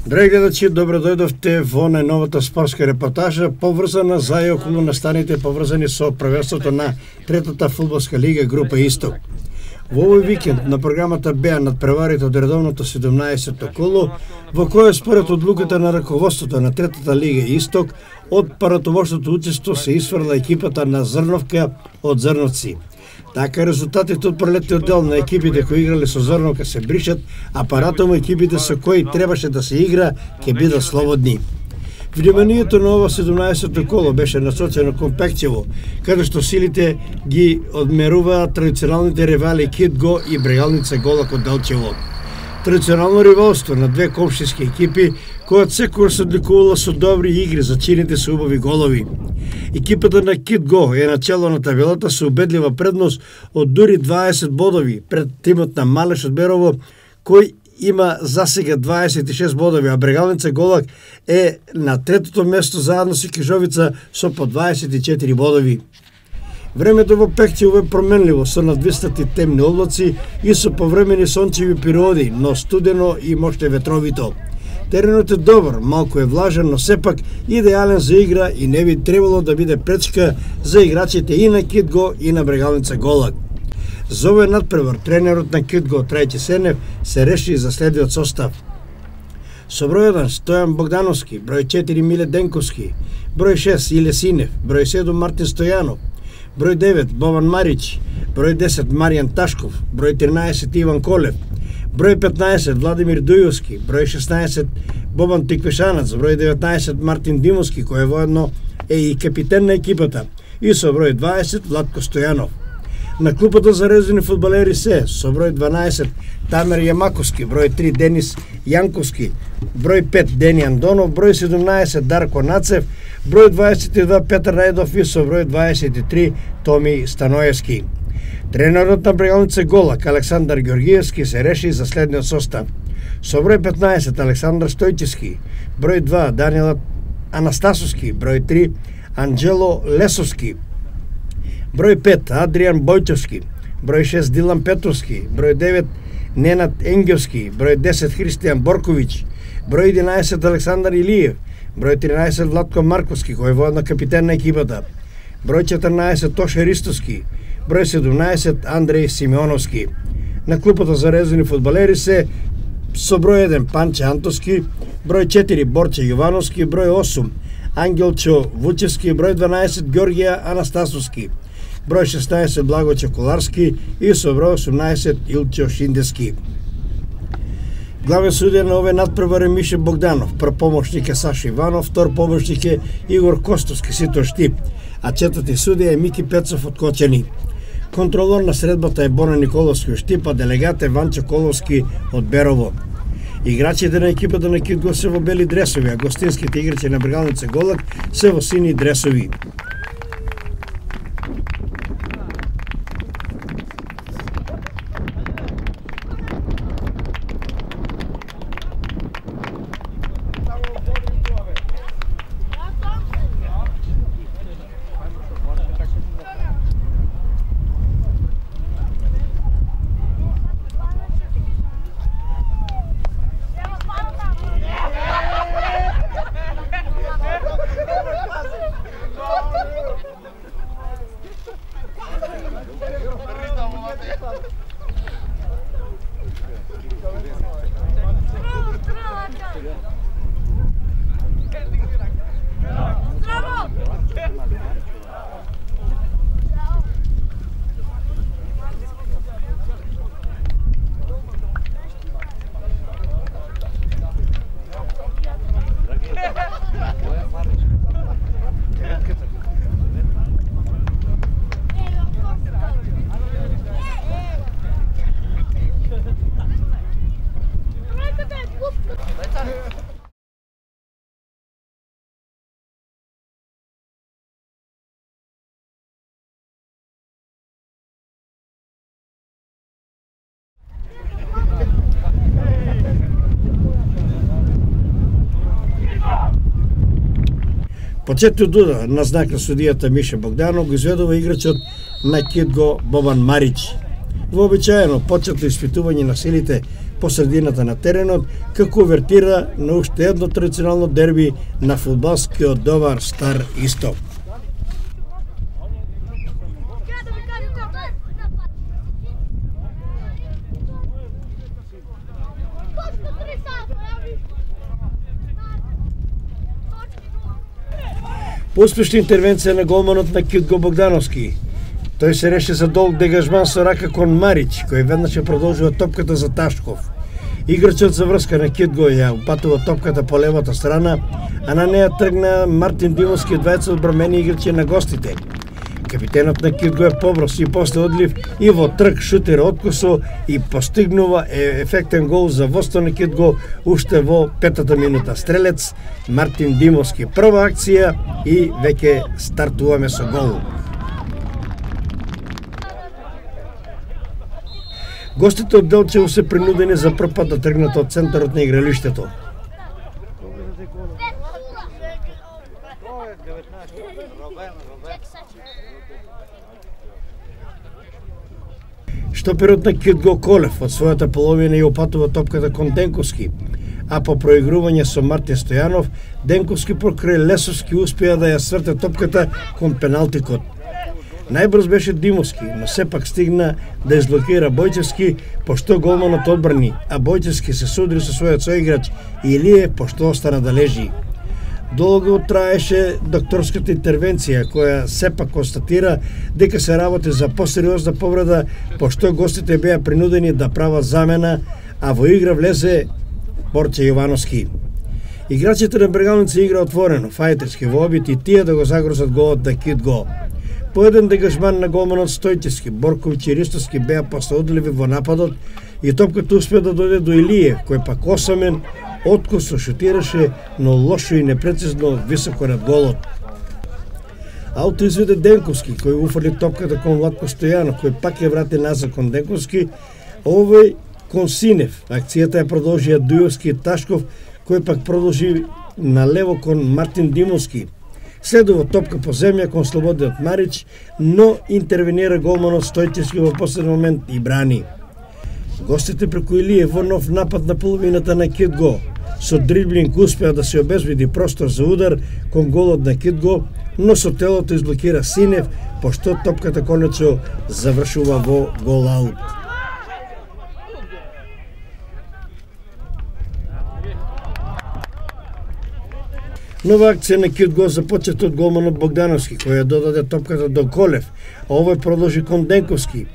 Драги гледачи, добро дојдовте во најновата спортска репортажа поврзана за и околу настаните поврзани со првенството на третата фудбалска лига група Исток. Во овој викенд на програмата беа надпреварите од редовното 17-то коло, во кое според одлуката на раководството на третата лига Исток, од паратовошното учество се исфрла екипата на Зрновка од Зрновци. Така резултатите од пролетниот дел на екипите кои играле со Зрновка се бришат, а паратомо екипите со кои требаше да се игра ќе бидат слободни. Вниманието на ова 17-то коло беше насочено кон Пекчево, каде што силите ги одмеруваат традиционалните ривали Кидго и Брегалница Голак од Делчево. Традиционално ривалство на две комшиски екипи, којот секогаш се одликувала со добри игри за чините со убави голови. Екипата на Кидго е начело на табелата со убедлива предност од дури 20 бодови пред тимот на Малеш од Берово, кој има засега 26 бодови, а Брегалница Голак е на третото место заедно со Кижовица со по 24 бодови. Времето во Пекчево е променливо со надвистати темни облаци и со повремени сончеви периоди, но студено и мощно ветровито. Теренот е добар, малку е влажен, но сепак идеален за игра и не би требало да биде пречка за играчите и на Кидго и на Брегалница Голак. За овој надпревар тренерот на Кидго Трајче Сенев се реши за следниот состав. Со број 1 Стојан Богдановски, број 4 Миле Денковски, број 6 Иле Синев, број 7 Мартин Стојанов, број 9 Бован Марич, број 10 Маријан Ташков, број 13 Иван Колев, број 15 Владимир Дујовски, број 16 Бобан Тиквешанац, број 19 Мартин Димовски, кој воедно е и капитен на екипата, и со број 20 Владко Стојанов. На клупата за резервни фудбалери се со број 12 Тамер Јамаковски, број 3 Денис Јанковски, број 5 Дени Андонов, број 17 Дарко Нацев, број 22 Петар Најдов и со број 23 Томи Станоевски. Тренерот на Брегалница Голак Александар Георгиевски се реши за следниот состав. Со број 15 Александар Стојчевски, број 2 Даниел Анастасовски, број 3 Анđело Лесовски, број 5 Адријан Бојчовски, број 6 Дилан Петровски, број 9 Ненад Енгелски, број 10 Христијан Борковиќ, број 11 Александар Илиев, број 13 Владко Марковски, кој е воедно капитен на екипата, број 14 Тоше Ристовски, број 17 Андреј Симеоновски. На клупата за резервни фудбалери се со број 1 Панче Антовски, број 4 Борче Јовановски, број 8 Ангелчо Вучевски, број 12 Ѓоргија Анастасовски, број 16 Благо Чеколарски и со број 18 Илчо Шиндески. Главен судија на овој надпревар е Мише Богданов, прв помошник е Саша Иванов, втор помошник е Игор Костовски, сито Штип, а четврти судија е Мики Пецов од Кочани. Контролор на средбата е Бона Николовски од Штип, а делегат е Ванчо Коловски од Берово. Играчите на екипата на Кидго се во бели дресови, а гостинските играчи на Брегалница Голак се во сини дресови. Почетниот удар на знак на судијата Мише Богданов го изведува играчот на Кидго Бобан Марич. Вообичаено почетно испитување на силите по средината на теренот, како увертира на уште едно традиционално дерби на фудбалскиот добар Стар Исток. По успешна интервенција на голманот на Кидго Богдановски, тој се реши за долг дегажман со рака кон Марич, кој веднаш ја продолжува топката за Ташков. Играчот за врска на Кидго ја упатува топката по левата страна, а на неја тргна Мартин Димовски, двајца одбранени играчи на гостите. Капитенот на Кидго е побрз и после одлив и во трк шутира откусо и постигнува ефектен гол за водство на Кидго уште во 5-та минута. Стрелец Мартин Димовски. Прва акција и веќе стартуваме со гол. Гостите од Делчево се принудени за прв пат да тргнат од центарот на игралиштето. Штоперот на Кидго Колев од својата половина ја упатува топката кон Денковски, а по проигрување со Мартин Стојанов, Денковски покрај Лесовски успеа да ја сврте топката кон пеналтикот. Најбрз беше Димовски, но сепак стигна да изблокира Бојчевски, пошто голманот одбрани, а Бојчевски се судри со својот соиграч Илие, пошто остана да лежи. Долго траеше докторската интервенција, која сепак констатира дека се работи за посериозна повреда, пошто гостите беа принудени да прават замена, а во игра влезе Борче Јовановски. Играчите на Брегалница игра отворено, фајтерски во обид и тие да го загрозат голот на Кидго. По еден дегажман на голманот Стојчевски, Борковиќ и Ристовски беа после одливи во нападот и топката успеа да дојде до Илиев, кој пак осамен откусо шутираше, но лошо и непрецизно високо над голот. Ауто изведе Денковски, кој уфрли топката кон Владко Стојанов, кој пак ја врати назад кон Денковски, овој кон Синев. Акцијата ја продолжија Дујовски и Ташков, кој пак продолжи налево кон Мартин Димовски. Следува топка по земја кон слободниот Марич, но интервенира голманот Стојчевски во последен момент и брани. Гостите преку Илие во нов напад на половината на Кидго. Со дриблинг успеа да се обезбеди простор за удар кон голот на Кидго, но со телото изблокира Синев, пошто топката конечно завршува во гол-аут. Нова акција на Кидго започета од голманот Богдановски, кој ја додаде топката до Колев, а овој продолжи кон Денковски.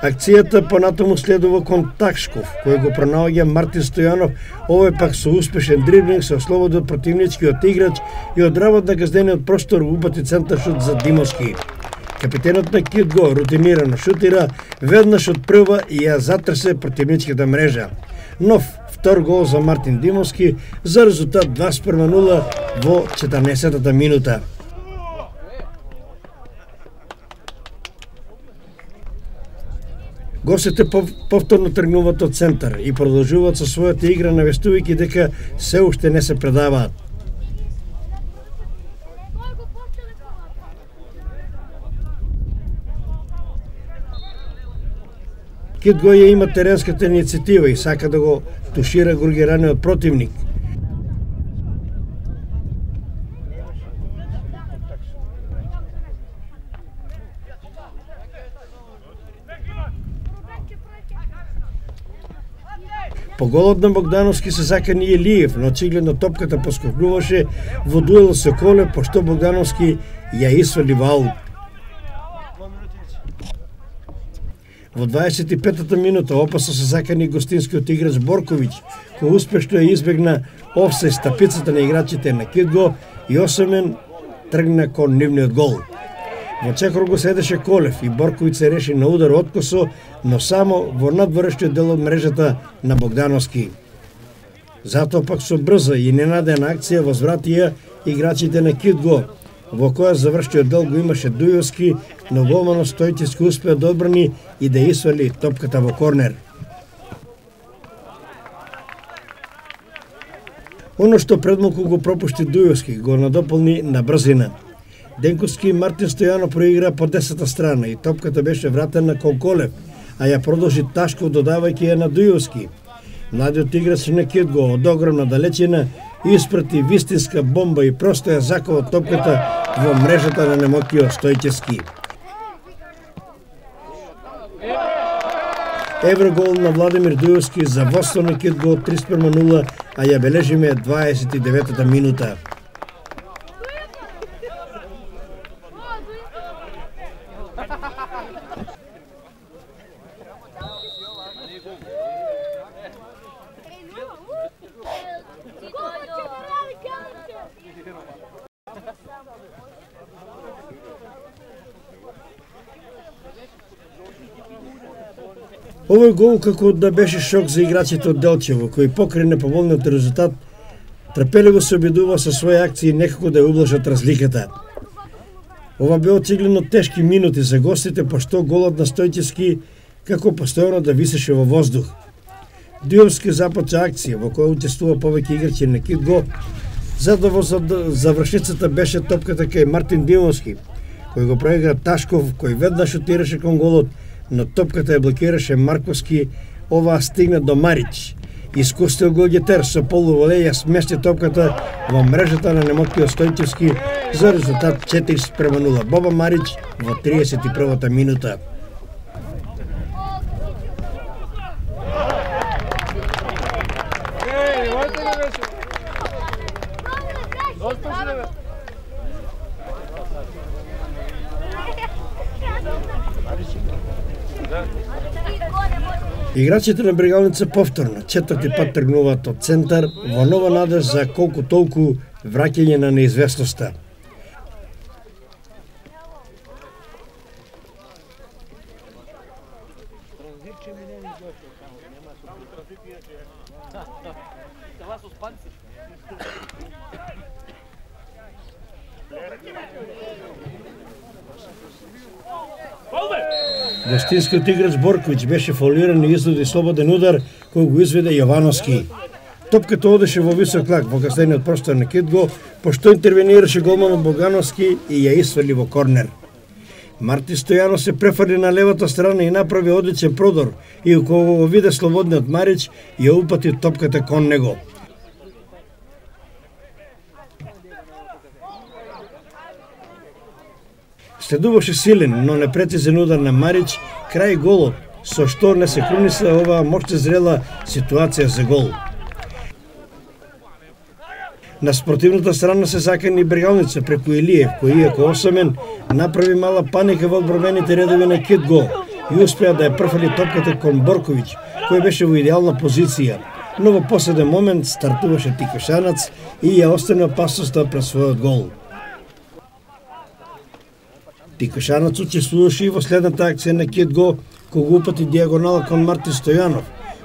Акцијата понатаму следува кон Такшков, кој го пронаоѓа Мартин Стојанов, овој пак со успешен дриблинг се ослободи од противничкиот играч и од работ на газдениот простор убати центар шут за Димовски. Капитенот на Кидго рутинирано шутира веднаш од прва и ја затресе противничката мрежа. Нов втор гол за Мартин Димовски за резултат 2:0 во 14-та минута. Гостите повторно тргнуваат од центар и продолжуваат со својата игра, навестувајќи дека се уште не се предаваат. Кидго ја има теренската иницијатива и сака да го тушира горгираниот противник. По голот на Богдановски се закани Илиев, но очигледно топката поскокнуваше во дуел со Колев, пошто Богдановски ја исвали во аут. Во 25-та минута опасно се закани гостинскиот играч Борковиќ, кој успешно ја избегна офсајд стапицата на играчите на Кидго и осамен тргна кон нивниот гол. Во чекор седеше Колев и Борковиќ се реши на удар откосо, но само во надворешниот дел од мрежата на Богдановски. Затоа пак со брза и ненадена акција возвратија играчите на Кидго, во која завршниот дел го имаше Дујовски, но голманот Стојчевски успеа да одбрани и да исвали топката во корнер. Оно што предмалку го пропушти Дујовски, го надополни на брзина. Денковски и Мартин Стојанов проигра по 10-та страна и топката беше вратена кон Колев, а ја продолжи Ташков додавајќи ја на Дујовски. Младиот играч на Кидго од огромна далечина испрати вистинска бомба и просто ја закова топката во мрежата на немокиот Стојчевски. Еврогол на Владимир Дујовски за водство на Кидго 3:0, а ја бележиме 29-та минута. Овој гол како да беше шок за играчите од Делчево, кои покрај неповолниот резултат трпеливо се обидува со своји акции некако да ја ублажат разликата. Ова бе очигледно тешки минути за гостите, пошто голот на Стојчевски како постојано да висеше во воздух. Дујовски започна акција во која учествува повеќе играчи на Кидго, за да во завршницата беше топката кај Мартин Димовски, кој го проигра Ташков, кој веднаш шутираше кон голот, но топката ја блокираше Марковски, ова стигна до Марич. Искустен голгетер со полуволеј ја смести топката во мрежата на немокиот Стојчевски за резултат 4:0. Боба Марич во 31-та минута. Играчите на Брегалница повторно, четврти пат тргнуваат од центар во нова надеж за колку толку враќање на неизвестноста. Гостинскиот играч Борковиќ беше фаулиран и изведе слободен удар кој го изведе Јовановски. Топката одеше во висок лак во касниот простор на Кидго, пошто интервенираше голманот Богановски и ја исфрли во корнер. Марти Стојанов се префрли на левата страна и направи одличен продор и кога го виде слободниот Марич, ја упати топката кон него. Следуваше силен, но непрецизен удар на Марич крај голот, со што не се круниса оваа мощно зрела ситуација за гол. На спротивната страна се закани Брегалница преку Илиев, кој иако осамен направи мала паника во одбранените редови на Кидго и успеа да ја прфали топката кон Борковиќ, кој беше во идеална позиција, но во последен момент стартуваше Тикошанац и ја остана опасноста пред својот гол. Тикошанац учествуваше и во следната акција на Кидго, кога упати диагонала кон Марти Стојанов,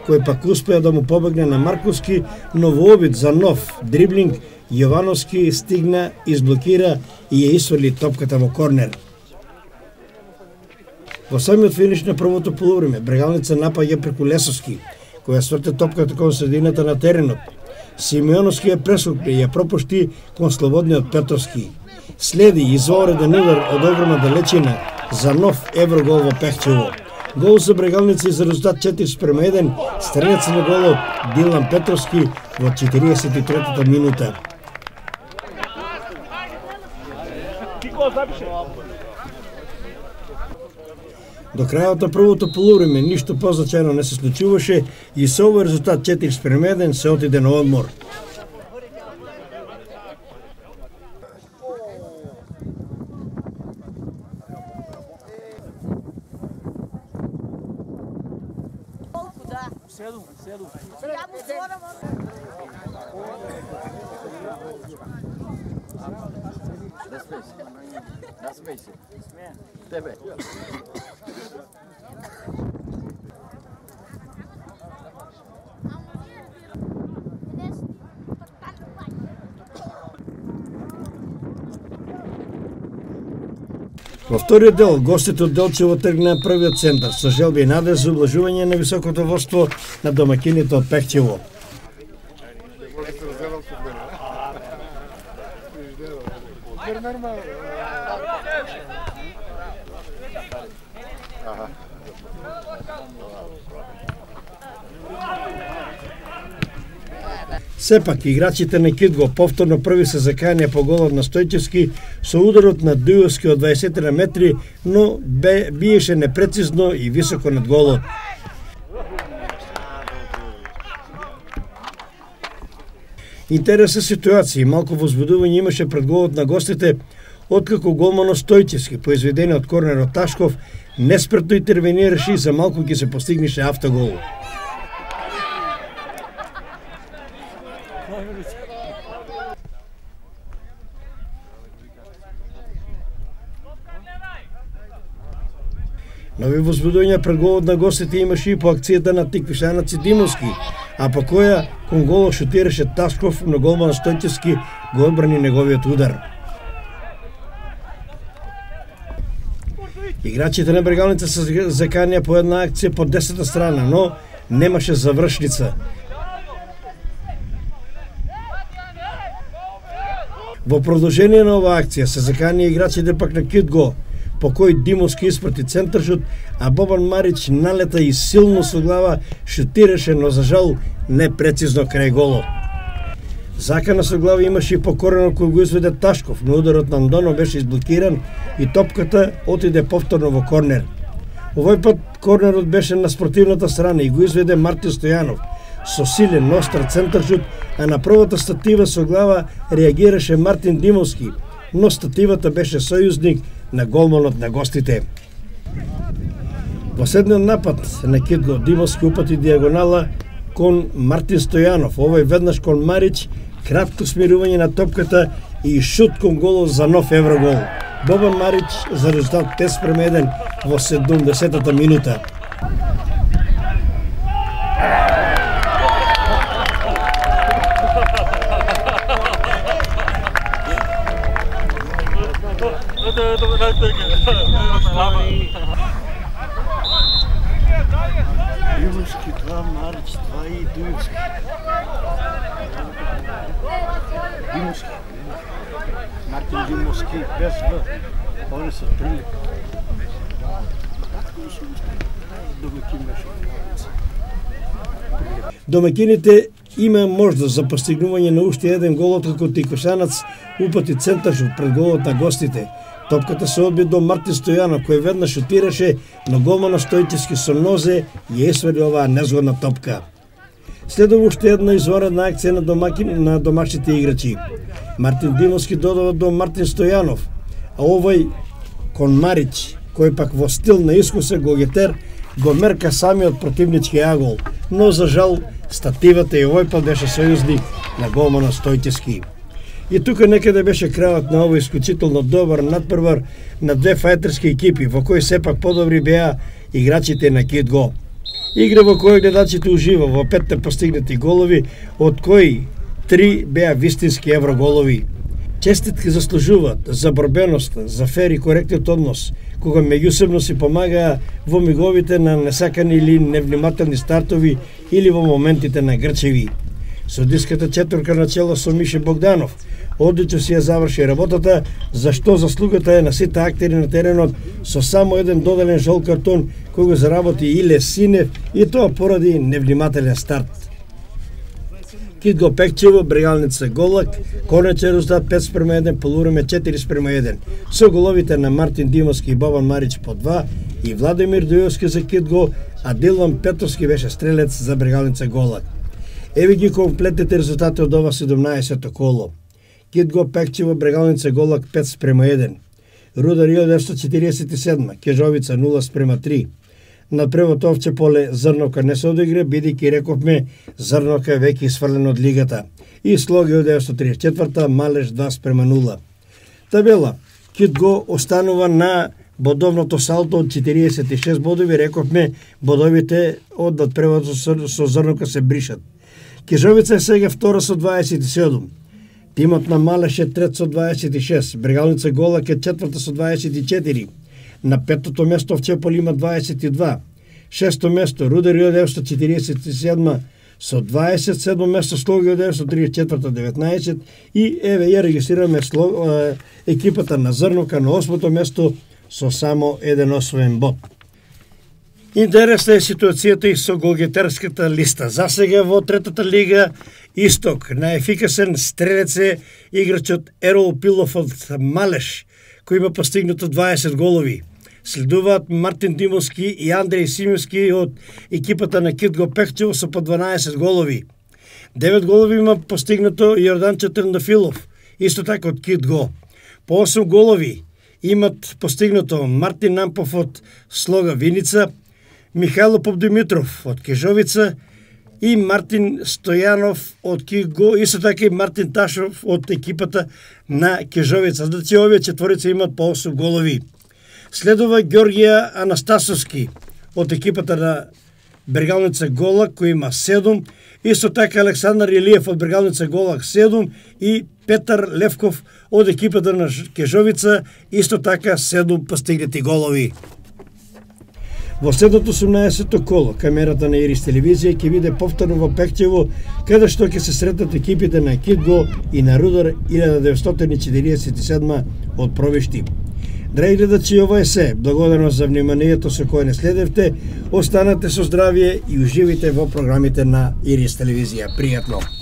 кој пак успеа да му побегне на Марковски, но во обид за нов дриблинг, Јовановски стигна, изблокира и ја исфрли топката во корнер. Во самиот финиш на првото полувреме, Брегалница напаѓа преку Лесовски, која сврте топката кон средината на теренот. Симеоновски ја пресукне и ја пропушти кон слободниот Петровски. Следи извореден удар од огромна далечина за нов еврогол во Пехчево. Гол за Брегалница и за резултат 4:1, стрелец на голот Дилан Петровски во 43-та минута. До крајот на првото полувреме ништо позначајно не се случуваше и со овој резултат 4:1 се отиде на одмор. Во вториот дел, гостите од Делчево тргнаа првиот центар со желби и надеж за ублажување на високото водство на домаќините од Пехчево. Сепак, играчите на Кидго повторно први се закања по голот на Стојчевски со ударот на Дујовски од 20 метри, но биеше непрецизно и високо над голот. Интересна ситуација и малку возбудување имаше пред голот на гостите, откако голманот Стојчевски, по изведение од корнер од Ташков, неспретно интервенираше и за малку ќе се постигнеше автогол. Нови возбудувања пред голот на гостите имаше и по акцијата на тиквишанец Димовски, а по која кон голот шутираше Ташков, но голман Стојчевски го одбрани неговиот удар. Играчите на Брегалница се заканија по една акција по 10-та страна, но немаше завршница. Во продолжение на оваа акција се заканија играчите пак на Кидго, по кој Димовски испрати центаршут, а Бобан Марич налета и силно со глава шутираше, но за жал непрецизно крај голот. Закана со глава имаше и по коренот кој го изведе Ташков, но ударот на Андоно беше изблокиран и топката отиде повторно во корнер. Овој пат корнерот беше на спротивната страна и го изведе Мартин Стојанов со силен остар центаршут, а на првата статива со глава реагираше Мартин Димовски, но стативата беше сојузник на голманот на гостите. Во седниот напад на Кидго Димовски упати диагонала кон Мартин Стојанов, овој веднаш кон Марич, кратко смирување на топката и шут кон голот за нов еврогол. Бобан Марич за резултат 5:1 во 70-та минута. Димовски 2, Марич 2 и Дујовски. Димовски. Мартин Димовски без В. Они се прилик. Домакините има можност за постигнување на уште еден гол откако Тиквишанец упати центаршут пред голот на гостите. Топката се одби до Мартин Стојанов, кој веднаш шутираше, но голманот Стојчевски со нозе ја свали оваа незгодна топка. Следува уште една извонредна акција на домашните играчи. Мартин Димовски додава до Мартин Стојанов, а овој кон Марич, кој пак во стил на искусен голгетер го мерка самиот противнички агол, но за жал стативата и овој пат беше сојузник на голманот Стојчевски. И тука некаде беше крајот на овој исклучително добар надпревар на две фајтерски екипи, во кој сепак подобри беа играчите на Кидго. Игра во која гледачите ужива во 5 постигнати голови, од кои 3 беа вистински евроголови. Честитки заслужуваат за борбеност, за фер и коректниот однос, кога меѓусебно си помагаа во миговите на несакани или невнимателни стартови или во моментите на грчеви. Судиската четворка на чело со Мише Богданов одлично си ја заврши работата, за што заслугата е на сите актери на теренот со само еден доделен жол картон кој го заработи Иле Синев и тоа поради невнимателен старт. Кидго Пекчево, Брегалница Голак, конечен резултат 5:1, полувреме 4:1, со головите на Мартин Димовски и Бобан Марич по 2 и Владимир Дујовски за Кидго, а Дилан Петровски беше стрелец за Брегалница Голак. Еве ги комплетните резултати од ова 17-то коло. Кидго Пекчево, Брегалница Голак 5:1, Рудар 1947, Кежовица 0:3. На првото овче поле Зрновка не се одигра, бидејќи рековме Зрновка веќе исфрлен од лигата. И Слоги 1934, Малеш 2:0. Табела, Кидго останува на бодовното салто од 46 бодови, рековме бодовите од надпреварот со Зрновка се бришат. Кежовица е сега втора со 27. Тимот на Малеш е трет со 26, Брегалница Голак е четврта со 24. На петото место Овчепол има 22. Шесто место Рудар 1947 со 20, седмо место Слоги 1934 19 и еве ја регистрираме екипата на Зрновка на осмото место со само еден освоен бод. Интересна е ситуацијата и со голгетерската листа. За сега во третата лига Исток најефикасен стрелец е играчот Ерол Пилов од Малеш, кој има постигнато 20 голови. Следуваат Мартин Димовски и Андреј Симовски од екипата на Китго Пехчево со по 12 голови. 9 голови има постигнато Јорданчо Трендафилов, исто така од Китго. По 8 голови имат постигнато Мартин Нампов од Слога Виница, Михајло Попдимитров од Кежовица и Мартин Стојанов од Китго, исто така и Мартин Ташов од екипата на Кежовица. Значи овие четворица имат по 8 голови. Следува Ѓоргија Анастасовски од екипата на Бергалница Голак, кој има 7, исто така Александар Илиев од Бергалница Голак 7 и Петар Левков од екипата на Кежовица, исто така 7 постигнати голови. Во следното 18-то коло, камерата на Ирис телевизија ќе биде повторно во Пехчево, каде што ќе се сретнат екипите на Китго и на Рудар 1947 од Провишти. Драги гледачи, ова е се. Благодарно за вниманието со кое не следевте. Останете со здравие и уживите во програмите на Ирис телевизија. Пријатно!